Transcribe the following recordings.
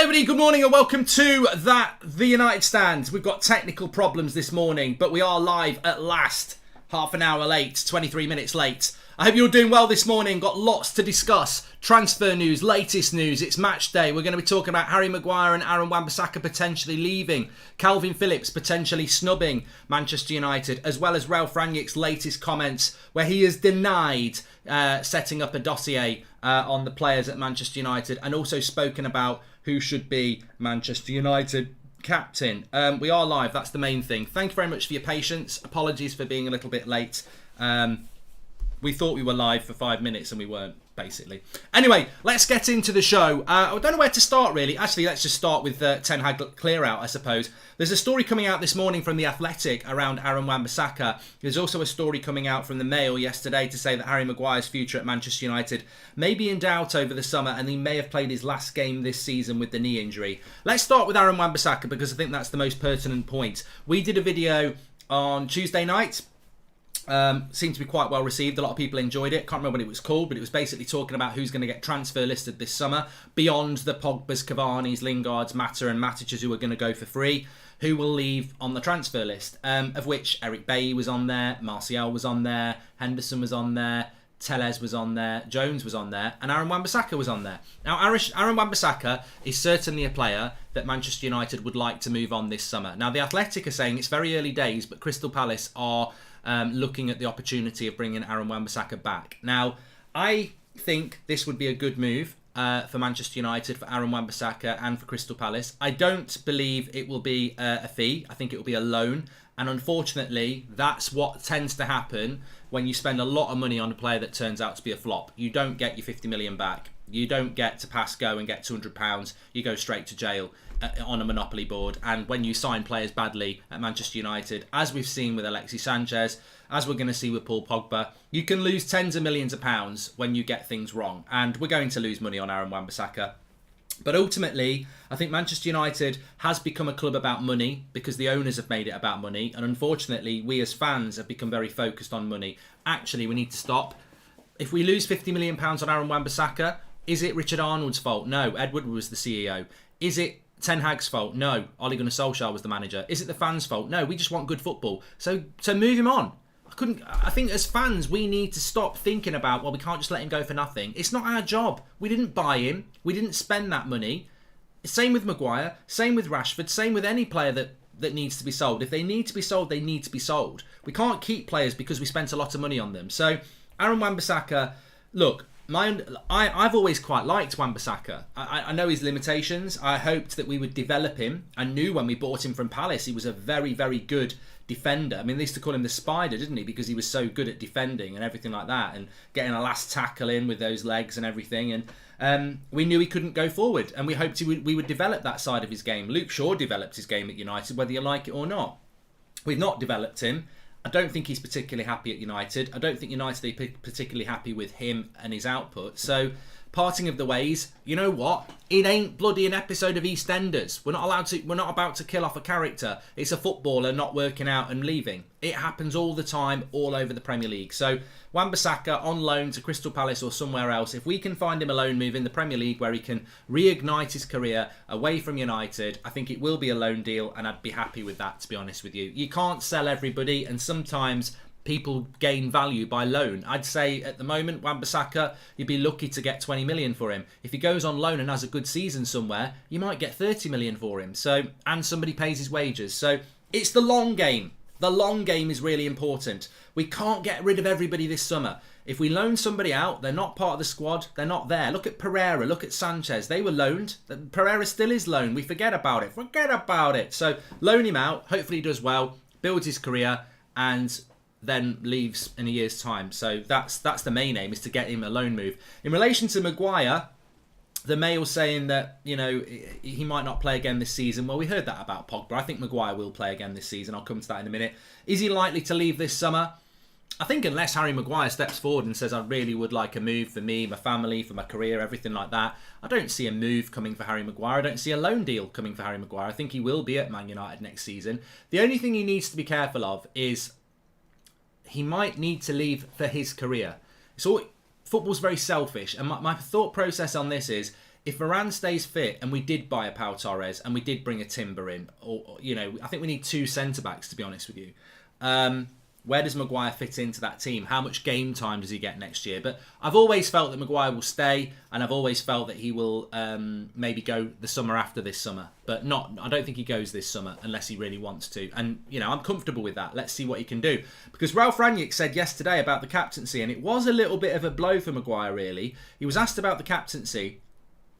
everybody, good morning and welcome to The United Stand. We've got technical problems this morning, but we are live at last. Half an hour late, 23 minutes late. I hope you're doing well this morning. Got lots to discuss. Transfer news, latest news. It's match day. We're going to be talking about Harry Maguire and Aaron Wan-Bissaka potentially leaving. Calvin Phillips potentially snubbing Manchester United, as well as Ralph Rangnick's latest comments where he has denied setting up a dossier on the players at Manchester United, and also spoken about who should be Manchester United captain. We are live, that's the main thing. Thank you very much for your patience. Apologies for being a little bit late. We thought we were live for 5 minutes and we weren't, basically. Anyway, let's get into the show. I don't know where to start, really. Actually, let's just start with Ten Hag clear out, I suppose. There's a story coming out this morning from The Athletic around Aaron Wan-Bissaka. There's also a story coming out from the Mail yesterday to say that Harry Maguire's future at Manchester United may be in doubt over the summer, and he may have played his last game this season with the knee injury. Let's start with Aaron Wan-Bissaka because I think that's the most pertinent point. We did a video on Tuesday night. Seemed to be quite well received. A lot of people enjoyed it. Can't remember what it was called, but it was basically talking about who's going to get transfer listed this summer beyond the Pogbas, Cavani's, Lingards, Mata and Matiches who are going to go for free. Who will leave on the transfer list, of which Eric Bailly was on there, Martial was on there, Henderson was on there, Tellez was on there, Jones was on there, and Aaron Wan-Bissaka was on there. Now, Aaron Wan-Bissaka is certainly a player that Manchester United would like to move on this summer. Now, The Athletic are saying it's very early days, but Crystal Palace are looking at the opportunity of bringing Aaron Wan-Bissaka back. Now, I think this would be a good move for Manchester United, for Aaron Wan-Bissaka and for Crystal Palace. I don't believe it will be a fee. I think it will be a loan. And unfortunately, that's what tends to happen when you spend a lot of money on a player that turns out to be a flop. You don't get your 50 million back. You don't get to pass go and get £200. You go straight to jail on a monopoly board. And when you sign players badly at Manchester United, as we've seen with Alexis Sanchez, as we're going to see with Paul Pogba, you can lose tens of millions of pounds when you get things wrong. And we're going to lose money on Aaron Wan-Bissaka. But ultimately, I think Manchester United has become a club about money because the owners have made it about money. And unfortunately, we as fans have become very focused on money. Actually, we need to stop. If we lose £50 million on Aaron Wan-Bissaka, is it Richard Arnold's fault? No, Ed Woodward was the CEO. Is it Ten Hag's fault? No, Ole Gunnar Solskjaer was the manager. Is it the fans' fault? No, we just want good football. So move him on. I think as fans, we need to stop thinking about, well, we can't just let him go for nothing. It's not our job. We didn't buy him. We didn't spend that money. Same with Maguire. Same with Rashford. Same with any player that needs to be sold. If they need to be sold, they need to be sold. We can't keep players because we spent a lot of money on them. So, Aaron Wan-Bissaka, look, I've always quite liked Wan-Bissaka. I know his limitations. I hoped that we would develop him. I knew when we bought him from Palace, he was a very, very good defender. I mean, they used to call him the Spider, didn't he? Because he was so good at defending and everything like that, and getting a last tackle in with those legs and everything. And we knew he couldn't go forward, and we hoped we would develop that side of his game. Luke Shaw developed his game at United, whether you like it or not. We've not developed him. I don't think he's particularly happy at United. I don't think United are particularly happy with him and his output. So, parting of the ways. You know what? It ain't bloody an episode of EastEnders. We're not about to kill off a character. It's a footballer not working out and leaving. It happens all the time, all over the Premier League. So, Wan-Bissaka on loan to Crystal Palace or somewhere else. If we can find him a loan move in the Premier League where he can reignite his career away from United, I think it will be a loan deal, and I'd be happy with that, to be honest with you. You can't sell everybody, and sometimes people gain value by loan. I'd say at the moment, Wan-Bissaka, you'd be lucky to get 20 million for him. If he goes on loan and has a good season somewhere, you might get 30 million for him. So, and somebody pays his wages. So it's the long game. The long game is really important. We can't get rid of everybody this summer. If we loan somebody out, they're not part of the squad, they're not there. Look at Pereira, look at Sanchez. They were loaned. Pereira still is loaned. We forget about it. Forget about it. So loan him out. Hopefully he does well, builds his career, and then leaves in a year's time. So that's the main aim, is to get him a loan move. In relation to Maguire, the Mail saying that, you know, he might not play again this season. Well, we heard that about Pogba. I think Maguire will play again this season. I'll come to that in a minute. Is he likely to leave this summer? I think unless Harry Maguire steps forward and says, I really would like a move for me, my family, for my career, everything like that, I don't see a move coming for Harry Maguire. I don't see a loan deal coming for Harry Maguire. I think he will be at Man United next season. The only thing he needs to be careful of is he might need to leave for his career. Football's very selfish, and my thought process on this is if Varane stays fit, and we did buy a Pau Torres, and we did bring a Timber in, or I think we need 2 centre-backs, to be honest with you. Where does Maguire fit into that team? How much game time does he get next year? But I've always felt that Maguire will stay, and I've always felt that he will maybe go the summer after this summer. But I don't think he goes this summer unless he really wants to. And, I'm comfortable with that. Let's see what he can do. Because Ralph Rangnick said yesterday about the captaincy, and it was a little bit of a blow for Maguire, really. He was asked about the captaincy,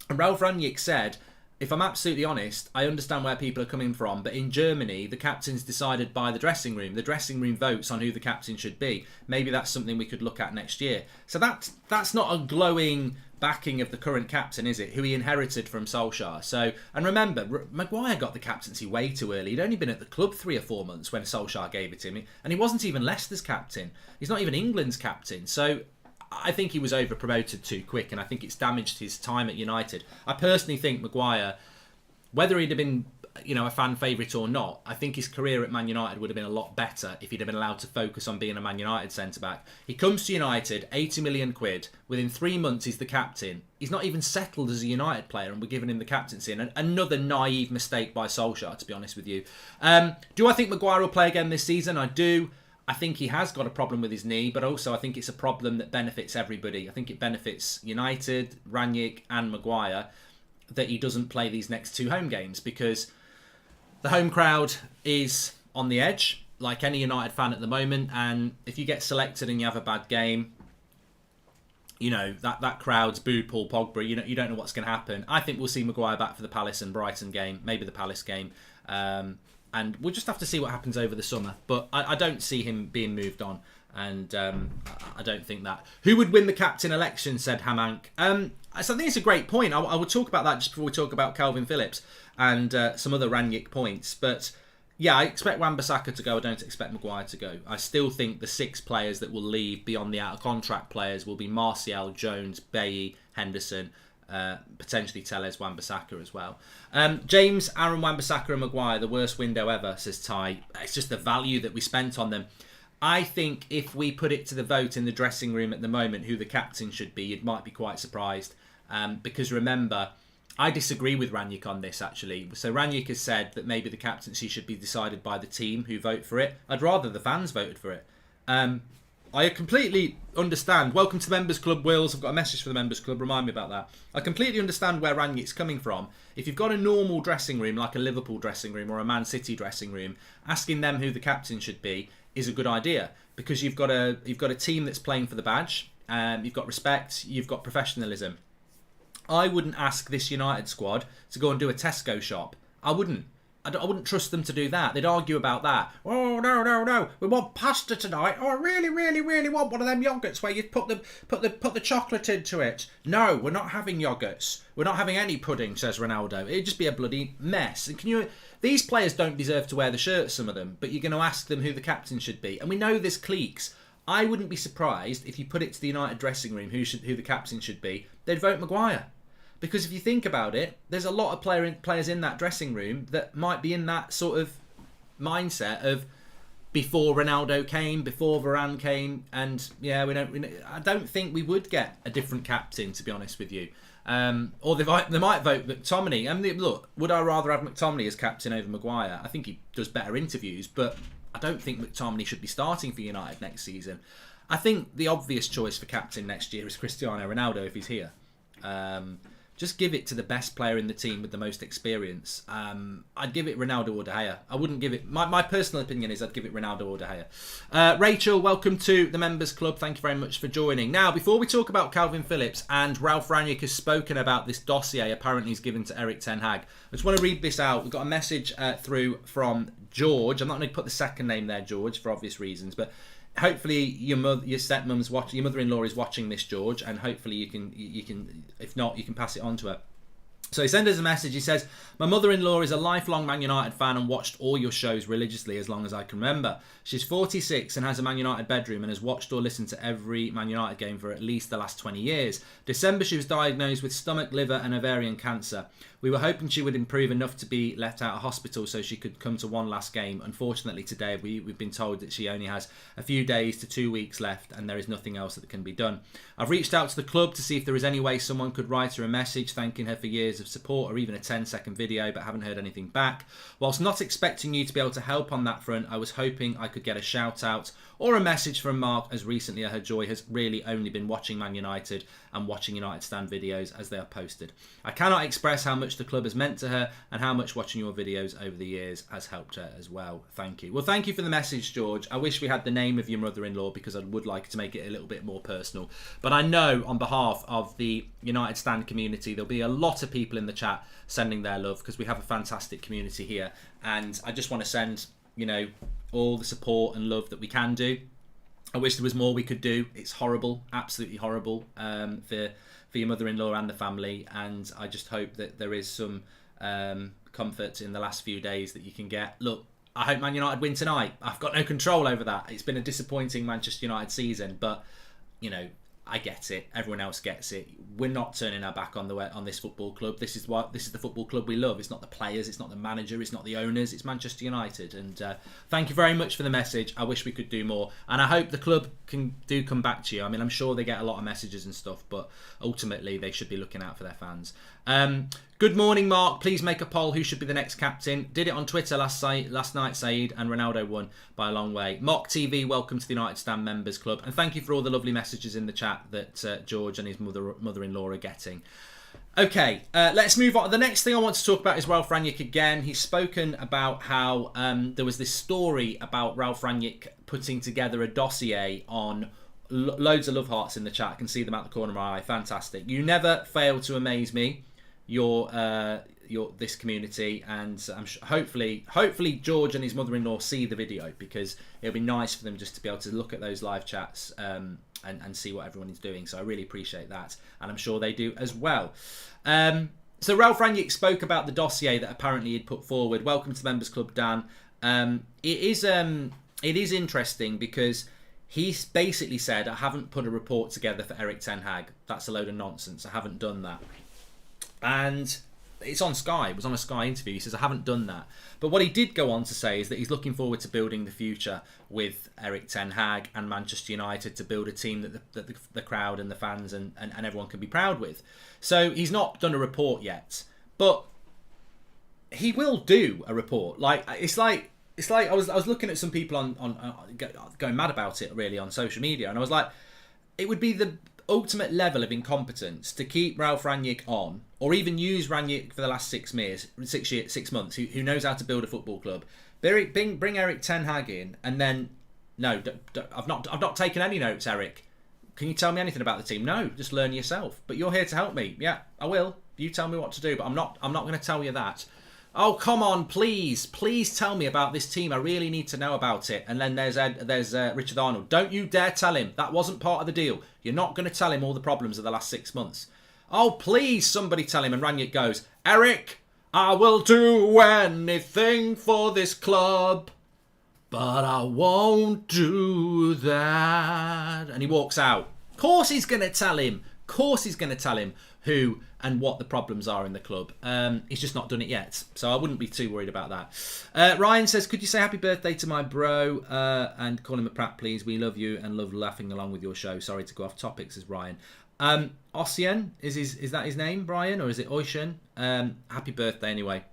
and Ralph Rangnick said, if I'm absolutely honest, I understand where people are coming from, but in Germany, the captain's decided by the dressing room. The dressing room votes on who the captain should be. Maybe that's something we could look at next year. So that's not a glowing backing of the current captain, is it? Who he inherited from Solskjaer. So, and remember, Maguire got the captaincy way too early. He'd only been at the club 3 or 4 months when Solskjaer gave it to him, and he wasn't even Leicester's captain. He's not even England's captain. So I think he was over-promoted too quick, and I think it's damaged his time at United. I personally think Maguire, whether he'd have been a fan favourite or not, I think his career at Man United would have been a lot better if he'd have been allowed to focus on being a Man United centre-back. He comes to United, 80 million quid. Within 3 months, he's the captain. He's not even settled as a United player, and we're giving him the captaincy. And another naive mistake by Solskjaer, to be honest with you. Do I think Maguire will play again this season? I do. I think he has got a problem with his knee, but also I think it's a problem that benefits everybody. I think it benefits United, Rangnick and Maguire that he doesn't play these next 2 home games, because the home crowd is on the edge, like any United fan at the moment, and if you get selected and you have a bad game, that crowd's booed Paul Pogba. You don't know what's going to happen. I think we'll see Maguire back for the Palace and Brighton game, maybe the Palace game. And we'll just have to see what happens over the summer. But I don't see him being moved on. And I don't think that. Who would win the captain election, said Hamank. So I think it's a great point. I will talk about that just before we talk about Calvin Phillips and some other Rangnick points. But yeah, I expect Wan-Bissaka to go. I don't expect Maguire to go. I still think the 6 players that will leave beyond the out-of-contract players will be Martial, Jones, Bailly, Henderson, potentially Telles, Wan-Bissaka as well. James, Aaron, Wan-Bissaka and Maguire, the worst window ever, says Ty. It's just the value that we spent on them. I think if we put it to the vote in the dressing room at the moment who the captain should be, you might be quite surprised. Because remember, I disagree with Rangnick on this, actually. So Rangnick has said that maybe the captaincy should be decided by the team who vote for it. I'd rather the fans voted for it. I completely understand. Welcome to the Members Club, Wills. I've got a message for the Members Club. Remind me about that. I completely understand where Rangnick's coming from. If you've got a normal dressing room, like a Liverpool dressing room or a Man City dressing room, asking them who the captain should be is a good idea, because you've got a team that's playing for the badge. You've got respect. You've got professionalism. I wouldn't ask this United squad to go and do a Tesco shop. I wouldn't trust them to do that. They'd argue about that. Oh, no. We want pasta tonight. Oh, I really, really, really want one of them yogurts where you put the chocolate into it. No, we're not having yogurts. We're not having any pudding, says Ronaldo. It'd just be a bloody mess. And these players don't deserve to wear the shirts, some of them, but you're going to ask them who the captain should be. And we know there's cliques. I wouldn't be surprised if you put it to the United dressing room who the captain should be. They'd vote Maguire. Because if you think about it, there's a lot of players in that dressing room that might be in that sort of mindset of before Ronaldo came, before Varane came, and yeah, I don't think we would get a different captain, to be honest with you. Or they might vote McTominay. Look, would I rather have McTominay as captain over Maguire? I think he does better interviews, but I don't think McTominay should be starting for United next season. I think the obvious choice for captain next year is Cristiano Ronaldo if he's here. Just give it to the best player in the team with the most experience. I'd give it Ronaldo or De Gea. I wouldn't give it... My personal opinion is I'd give it Ronaldo or De Gea. Rachel, welcome to the Members Club. Thank you very much for joining. Now, before we talk about Calvin Phillips, and Ralph Rangnick has spoken about this dossier apparently he's given to Erik ten Hag, I just want to read this out. We've got a message through from George. I'm not going to put the second name there, George, for obvious reasons, but... hopefully your stepmom's watching, your mother-in-law is watching this, George, and hopefully you can, if not, you can pass it on to her. So he sent us a message. He says, my mother-in-law is a lifelong Man United fan and watched all your shows religiously as long as I can remember. She's 46 and has a Man United bedroom and has watched or listened to every Man United game for at least the last 20 years. December, she was diagnosed with stomach, liver and ovarian cancer. We were hoping she would improve enough to be left out of hospital so she could come to one last game. Unfortunately, today we've been told that she only has a few days to 2 weeks left and there is nothing else that can be done. I've reached out to the club to see if there is any way someone could write her a message thanking her for years of support or even a 10-second video, but haven't heard anything back. Whilst not expecting you to be able to help on that front, I was hoping I could get a shout out or a message from Mark, as recently her joy has really only been watching Man United and watching United Stand videos as they are posted. I cannot express how much the club has meant to her and how much watching your videos over the years has helped her as well. Thank you. Well, thank you for the message, George. I wish we had the name of your mother-in-law because I would like to make it a little bit more personal. But I know on behalf of the United Stand community, there'll be a lot of people in the chat sending their love because we have a fantastic community here. And I just want to send, all the support and love that we can do. I wish there was more we could do. It's horrible, absolutely horrible for your mother-in-law and the family. And I just hope that there is some comfort in the last few days that you can get. Look, I hope Man United win tonight. I've got no control over that. It's been a disappointing Manchester United season, but I get it. Everyone else gets it. We're not turning our back on this football club. This is the football club we love. It's not the players. It's not the manager. It's not the owners. It's Manchester United. And thank you very much for the message. I wish we could do more. And I hope the club can come back to you. I mean, I'm sure they get a lot of messages and stuff, but ultimately they should be looking out for their fans. Good morning, Mark. Please make a poll who should be the next captain. Did it on Twitter last night, Saeed, and Ronaldo won by a long way. Mock TV, welcome to the United Stand Members Club. And thank you for all the lovely messages in the chat that George and his mother-in-law are getting. Okay, let's move on. The next thing I want to talk about is Ralf Rangnick again. He's spoken about how there was this story about Ralf Rangnick putting together a dossier on loads of love hearts in the chat. I can see them out the corner of my eye. Fantastic. You never fail to amaze me. Your this community, and hopefully George and his mother-in-law see the video, because it'll be nice for them just to be able to look at those live chats and see what everyone is doing. So I really appreciate that, and I'm sure they do as well. So Ralf Rangnick spoke about the dossier that apparently he'd put forward. Welcome to the Members Club, Dan. It is interesting because he basically said, I haven't put a report together for Erik ten Hag. That's a load of nonsense. I haven't done that. And it's on Sky. It was on a Sky interview. He says, I haven't done that. But what he did go on to say is that he's looking forward to building the future with Erik ten Hag and Manchester United, to build a team that the crowd and the fans and everyone can be proud with. So he's not done a report yet, but he will do a report. It's like I was looking at some people on going mad about it really on social media, and I was like, it would be the ultimate level of incompetence to keep Ralf Rangnick on, or even use Rangnick for the last 6 months, who knows how to build a football club. Bring Erik ten Hag in, and then no, I've not taken any notes, Erik. Can you tell me anything about the team? No, just learn yourself. But you're here to help me. Yeah, I will. You tell me what to do, but I'm not going to tell you that. Oh, come on, please tell me about this team. I really need to know about it. And then there's Richard Arnold. Don't you dare tell him. That wasn't part of the deal. You're not going to tell him all the problems of the last 6 months. Oh, please, somebody tell him. And Rangnick goes, Erik, I will do anything for this club, but I won't do that. And he walks out. Of course he's going to tell him. Who and what the problems are in the club. He's just not done it yet, so I wouldn't be too worried about that. Ryan says, could you say happy birthday to my bro and call him a Pratt, please? We love you and love laughing along with your show. Sorry to go off topic, says Ryan. Ossian, is that his name, Brian, or is it Ocean? Happy birthday anyway.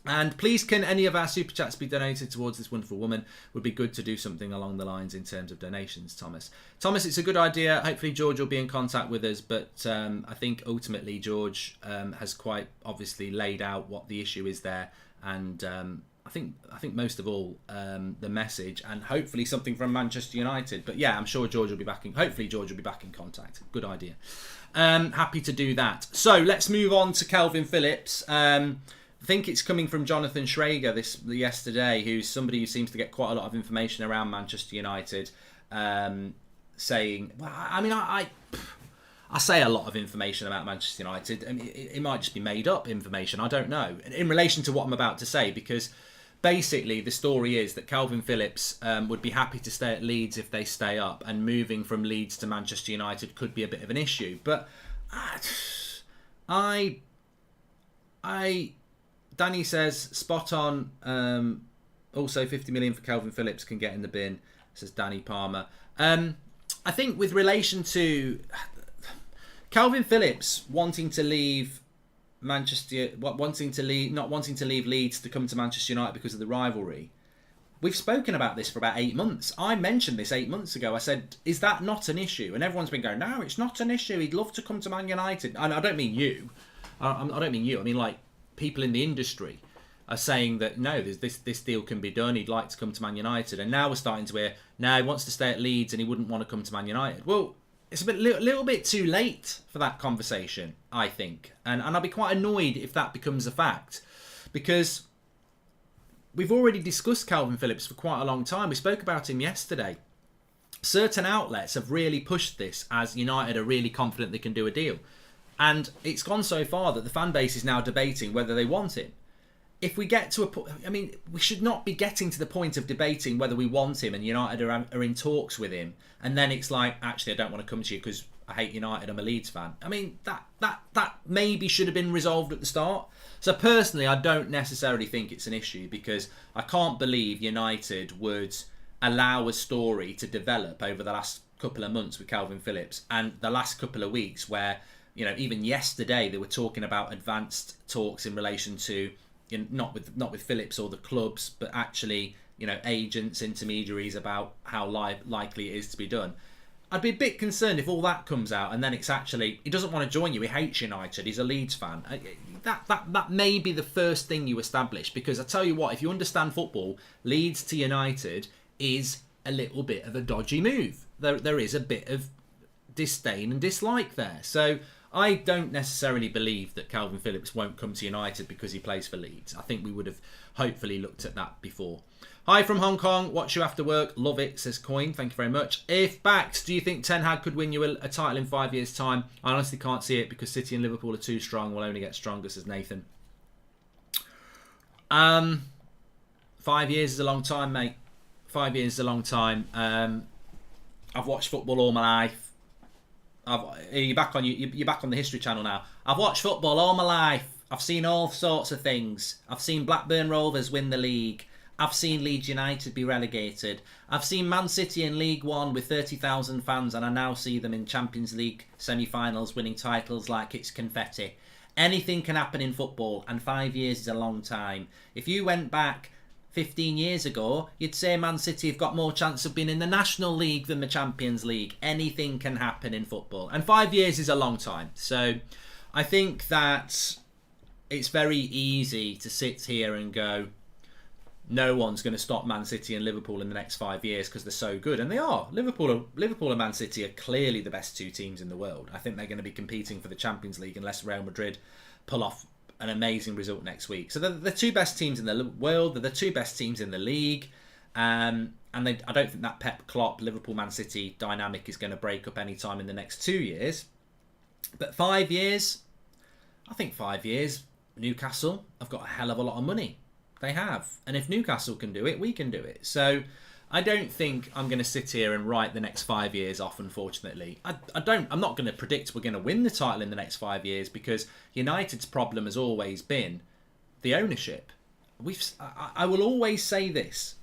And please, can any of our super chats be donated towards this wonderful woman? Would be good to do something along the lines in terms of donations, Thomas. Thomas, it's a good idea. Hopefully George will be in contact with us, but I think ultimately George has quite obviously laid out what the issue is there, and I think most of all the message, and hopefully something from Manchester United. But yeah, I'm sure George will be back in. Hopefully George will be back in contact. Good idea. Happy to do that. So let's move on to Calvin Phillips. I think it's coming from Jonathan Schrager yesterday, who's somebody who seems to get quite a lot of information around Manchester United, saying, well, I mean, I I say a lot of information about Manchester United. I mean, it might just be made up information. I don't know. In relation to what I'm about to say, because basically the story is that Calvin Phillips would be happy to stay at Leeds if they stay up, and moving from Leeds to Manchester United could be a bit of an issue. But Danny says, spot on. Also 50 million for Calvin Phillips can get in the bin, says Danny Palmer. I think with relation to Calvin Phillips wanting to leave Manchester, not wanting to leave Leeds to come to Manchester United because of the rivalry. We've spoken about this for about 8 months. I mentioned this 8 months ago. I said, is that not an issue? And everyone's been going, no, it's not an issue. He'd love to come to Man United. And I don't mean you. I don't mean you. I mean, like, people in the industry are saying that, no, this deal can be done. He'd like to come to Man United. And now we're starting to hear, no, he wants to stay at Leeds and he wouldn't want to come to Man United. Well, it's a little bit too late for that conversation, I think. And I'll be quite annoyed if that becomes a fact. Because we've already discussed Calvin Phillips for quite a long time. We spoke about him yesterday. Certain outlets have really pushed this as United are really confident they can do a deal. And it's gone so far that the fan base is now debating whether they want him. If we get to a point, I mean, we should not be getting to the point of debating whether we want him and United are in talks with him. And then it's like, actually, I don't want to come to you because I hate United, I'm a Leeds fan. I mean, that maybe should have been resolved at the start. So personally, I don't necessarily think it's an issue, because I can't believe United would allow a story to develop over the last couple of months with Calvin Phillips and the last couple of weeks where, you know, even yesterday they were talking about advanced talks in relation to, you know, not with Phillips or the clubs, but actually, you know, agents, intermediaries, about how likely it is to be done. I'd be a bit concerned if all that comes out and then it's actually, he doesn't want to join you, he hates United, he's a Leeds fan. That may be the first thing you establish, because I tell you what, if you understand football, Leeds to United is a little bit of a dodgy move. There is a bit of disdain and dislike there. So I don't necessarily believe that Calvin Phillips won't come to United because he plays for Leeds. I think we would have hopefully looked at that before. Hi from Hong Kong. Watch you after work. Love it, says Coin. Thank you very much. If backed, do you think Ten Hag could win you a title in 5 years' time? I honestly can't see it because City and Liverpool are too strong. Will only get stronger, says Nathan. 5 years is a long time, mate. 5 years is a long time. I've watched football all my life. You're back on the History Channel now. I've watched football all my life. I've seen all sorts of things. I've seen Blackburn Rovers win the league. I've seen Leeds United be relegated. I've seen Man City in League One with 30,000 fans, and I now see them in Champions League semi-finals winning titles like it's confetti. Anything can happen in football, and 5 years is a long time. If you went back 15 years ago, you'd say Man City have got more chance of being in the National League than the Champions League. Anything can happen in football. And 5 years is a long time. So I think that it's very easy to sit here and go, no one's going to stop Man City and Liverpool in the next 5 years because they're so good. And they are. Liverpool and Man City are clearly the best two teams in the world. I think they're going to be competing for the Champions League unless Real Madrid pull off an amazing result next week. So they're the two best teams in the world. They're the two best teams in the league. And I don't think that Pep Klopp, Liverpool, Man City dynamic is going to break up any time in the next 2 years. But 5 years, I think 5 years, Newcastle have got a hell of a lot of money. They have. And if Newcastle can do it, we can do it. So I don't think I'm going to sit here and write the next 5 years off, unfortunately. I'm not going to predict we're going to win the title in the next 5 years, because United's problem has always been the ownership. I will always say this.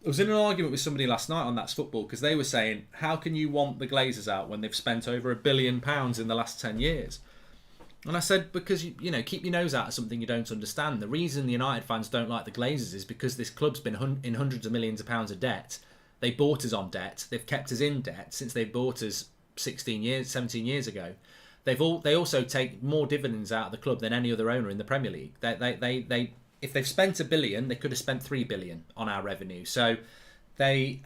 I was in an argument with somebody last night on That's Football, because they were saying, how can you want the Glazers out when they've spent over £1 billion in the last 10 years? And I said, because, you know, keep your nose out of something you don't understand. The reason the United fans don't like the Glazers is because this club's been in hundreds of millions of pounds of debt. They bought us on debt. They've kept us in debt since they bought us 17 years ago. They also take more dividends out of the club than any other owner in the Premier League. If they've spent £1 billion, they could have spent £3 billion on our revenue. So they've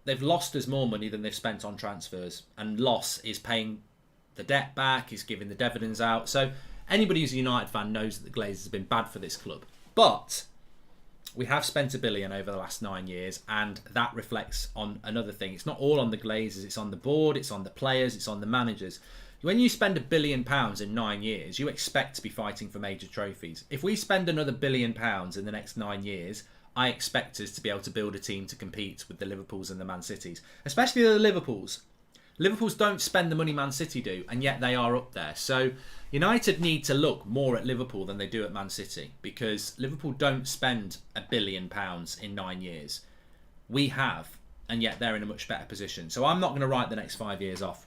lost us more money than they've spent on transfers, and loss is paying the debt back, is giving the dividends out. So anybody who's a United fan knows that the Glazers have been bad for this club. But we have spent £1 billion over the last 9 years, and that reflects on another thing. It's not all on the Glazers, it's on the board, it's on the players, it's on the managers. When you spend £1 billion in 9 years, you expect to be fighting for major trophies. If we spend another £1 billion in the next 9 years, I expect us to be able to build a team to compete with the Liverpools and the Man Cities, especially the Liverpools. Liverpools don't spend the money Man City do, and yet they are up there. So United need to look more at Liverpool than they do at Man City, because Liverpool don't spend £1 billion in 9 years. We have, and yet they're in a much better position. So I'm not going to write the next 5 years off.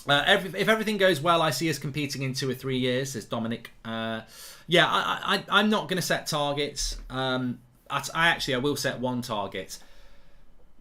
If everything goes well, I see us competing in 2 or 3 years, says Dominic. I'm not going to set targets. I will set one target.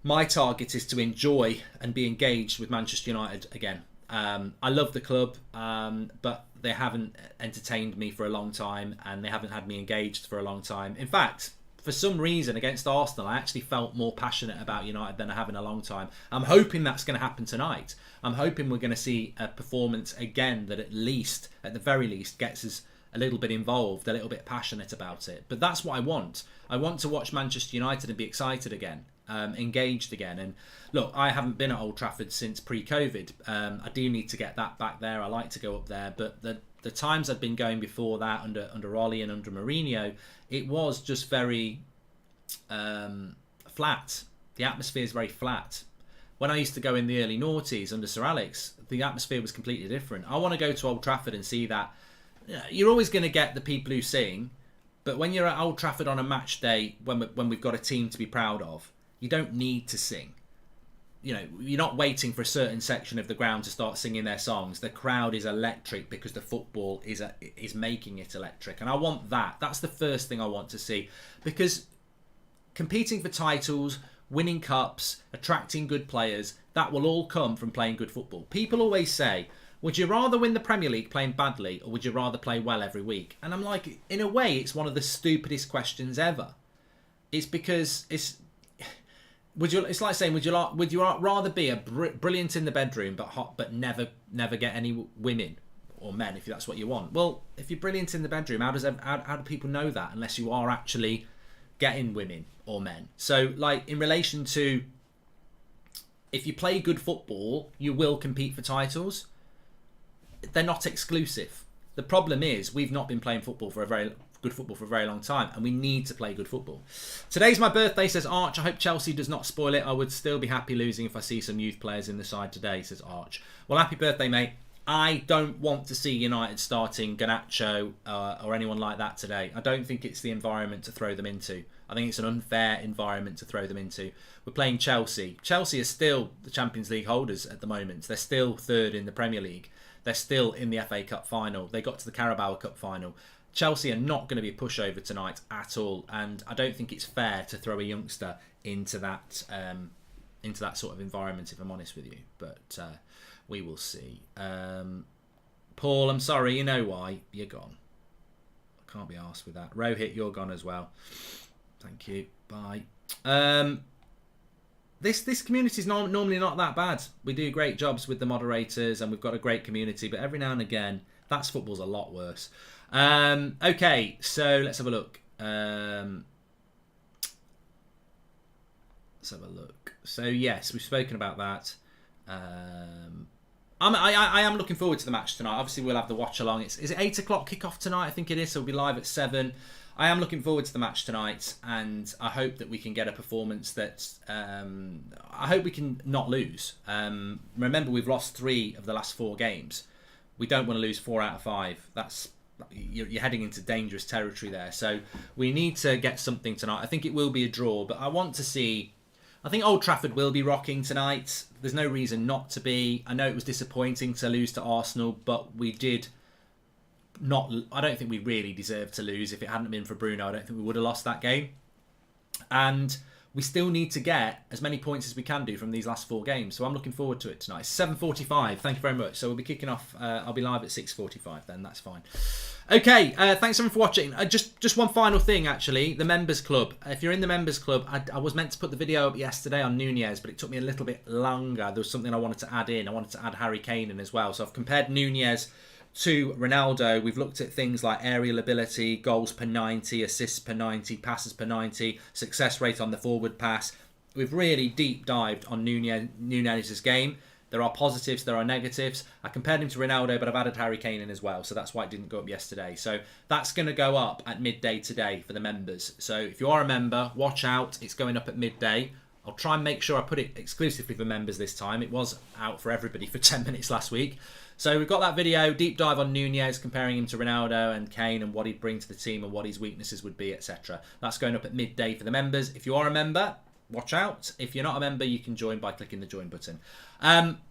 My target is to enjoy and be engaged with Manchester United again. I love the club, but they haven't entertained me for a long time, and they haven't had me engaged for a long time. In fact, for some reason against Arsenal, I actually felt more passionate about United than I have in a long time. I'm hoping that's going to happen tonight. I'm hoping we're going to see a performance again that at the very least, gets us a little bit involved, a little bit passionate about it. But that's what I want. I want to watch Manchester United and be excited again, engaged again. And look, I haven't been at Old Trafford since pre-COVID. I do need to get that back there. I like to go up there, but the times I'd been going before that under Ollie and under Mourinho, it was just very flat. The atmosphere is very flat. When I used to go in the early noughties under Sir Alex, the atmosphere was completely different. I want to go to Old Trafford and see that. You're always going to get the people who sing, but when you're at Old Trafford on a match day, when we've got a team to be proud of, you don't need to sing. You're not waiting for a certain section of the ground to start singing their songs. The crowd is electric because the football is making it electric, and I want that. That's the first thing I want to see, because competing for titles, winning cups, attracting good players, that will all come from playing good football. People always say, would you rather win the Premier League playing badly, or would you rather play well every week? And I'm like, in a way, it's one of the stupidest questions ever. It's because it's like saying, would you rather be brilliant in the bedroom but hot, but never get any women or men, if that's what you want? Well, if you're brilliant in the bedroom, how do people know that unless you are actually getting women or men? So, like, in relation to, if you play good football, you will compete for titles. They're not exclusive. The problem is we've not been playing good football for a very long time, and we need to play good football. Today's my birthday, says Arch. I hope Chelsea does not spoil it. I would still be happy losing if I see some youth players in the side today, says Arch. Well, happy birthday, mate. I don't want to see United starting Garnacho or anyone like that today. I don't think it's the environment to throw them into. I think it's an unfair environment to throw them into. We're playing Chelsea. Chelsea are still the Champions League holders at the moment. They're still third in the Premier League. They're still in the FA Cup final. They got to the Carabao Cup final. Chelsea are not going to be a pushover tonight at all, and I don't think it's fair to throw a youngster into that sort of environment, if I'm honest with you. But we will see. Paul, I'm sorry. You know why? You're gone. I can't be arsed with that. Rohit, you're gone as well. Thank you. Bye. This community is normally not that bad. We do great jobs with the moderators, and we've got a great community. But every now and again, that's football's a lot worse. Okay, so let's have a look. So yes, we've spoken about that. I am looking forward to the match tonight. Obviously, we'll have the watch along. Is it 8 o'clock kickoff tonight? I think it is. So we'll be live at 7. I am looking forward to the match tonight, and I hope that we can get a performance that I hope we can not lose. Remember, we've lost 3 of the last 4 games. We don't want to lose 4 out of 5. You're heading into dangerous territory there. So we need to get something tonight. I think it will be a draw, but I want to see. I think Old Trafford will be rocking tonight. There's no reason not to be. I know it was disappointing to lose to Arsenal, but we did not. I don't think we really deserved to lose. If it hadn't been for Bruno, I don't think we would have lost that game. And we still need to get as many points as we can do from these last 4 games. So I'm looking forward to it tonight. It's 7:45. Thank you very much. So we'll be kicking off. I'll be live at 6:45 then. That's fine. Okay, thanks everyone for watching. Just one final thing, actually. The Members Club. If you're in the Members Club, I was meant to put the video up yesterday on Nunez, but it took me a little bit longer. There was something I wanted to add in. I wanted to add Harry Kane in as well. So I've compared Nunez to Ronaldo, we've looked at things like aerial ability, goals per 90, assists per 90, passes per 90, success rate on the forward pass. We've really deep dived on Nunez's game. There are positives, there are negatives. I compared him to Ronaldo, but I've added Harry Kane in as well, so that's why it didn't go up yesterday. So that's going to go up at midday today for the members. So if you are a member, watch out. It's going up at midday. I'll try and make sure I put it exclusively for members this time. It was out for everybody for 10 minutes last week. So we've got that video, deep dive on Nunez, comparing him to Ronaldo and Kane and what he'd bring to the team and what his weaknesses would be, etc. That's going up at midday for the members. If you are a member, watch out. If you're not a member, you can join by clicking the join button.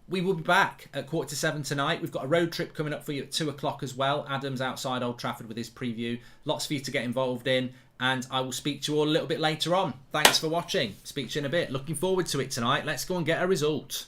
We will be back at 6:45 tonight. We've got a road trip coming up for you at 2 o'clock as well. Adam's outside Old Trafford with his preview. Lots for you to get involved in. And I will speak to you all a little bit later on. Thanks for watching. Speak to you in a bit. Looking forward to it tonight. Let's go and get a result.